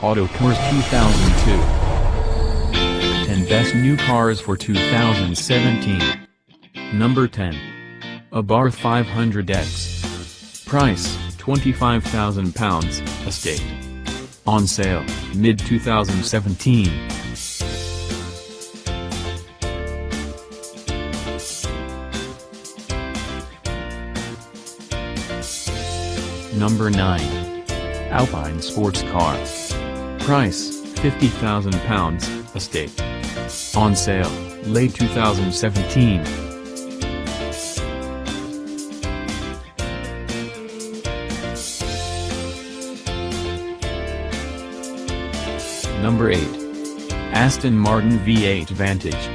Autocars 2002. 10 Best New Cars for 2017. Number 10. Abarth 500X. Price, £25,000, estate. On sale, mid-2017. Number 9. Alpine sports car. Price, £50,000, estate. On sale, late 2017. Number 8. Aston Martin V8 Vantage.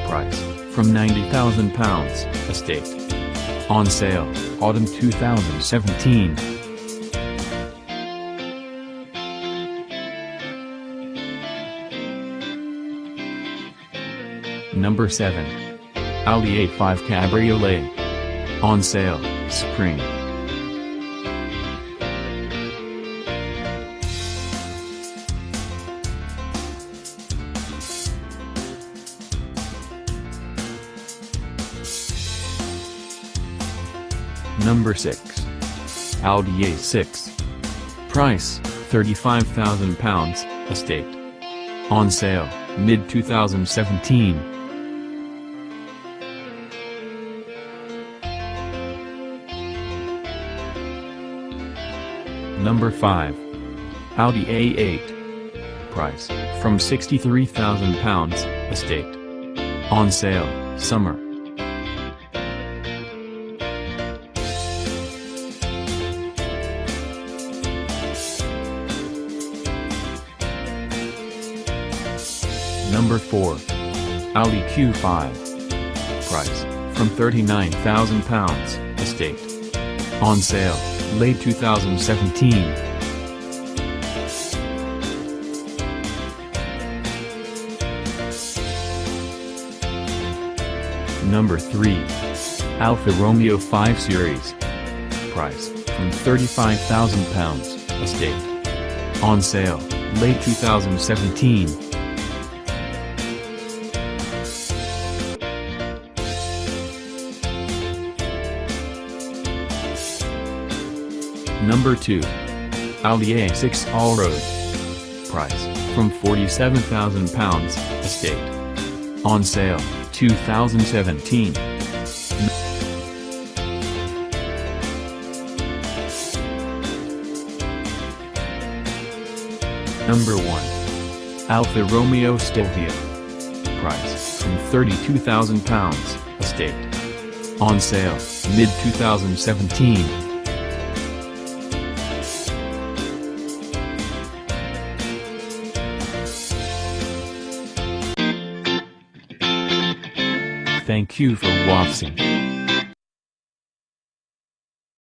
Price, from £90,000, estate. On sale, autumn 2017. Number 7. Audi A5 Cabriolet. On sale, spring. Number 6. Audi A6. Price, £35,000, estate. On sale, mid-2017. Number 5. Audi A8. Price, from £63,000, estate. On sale, summer. Number 4. Audi Q5. Price, from £39,000, estate. On sale, late 2017. Number 3. Alfa Romeo 5 Series. Price, from £35,000, estate. On sale, late 2017. Number 2. Audi A6 Allroad. Price, from £47,000, estate. On sale, 2017. Number 1. Alfa Romeo Stelvio. Price, from £32,000, estate. On sale, mid-2017. Thank you for watching.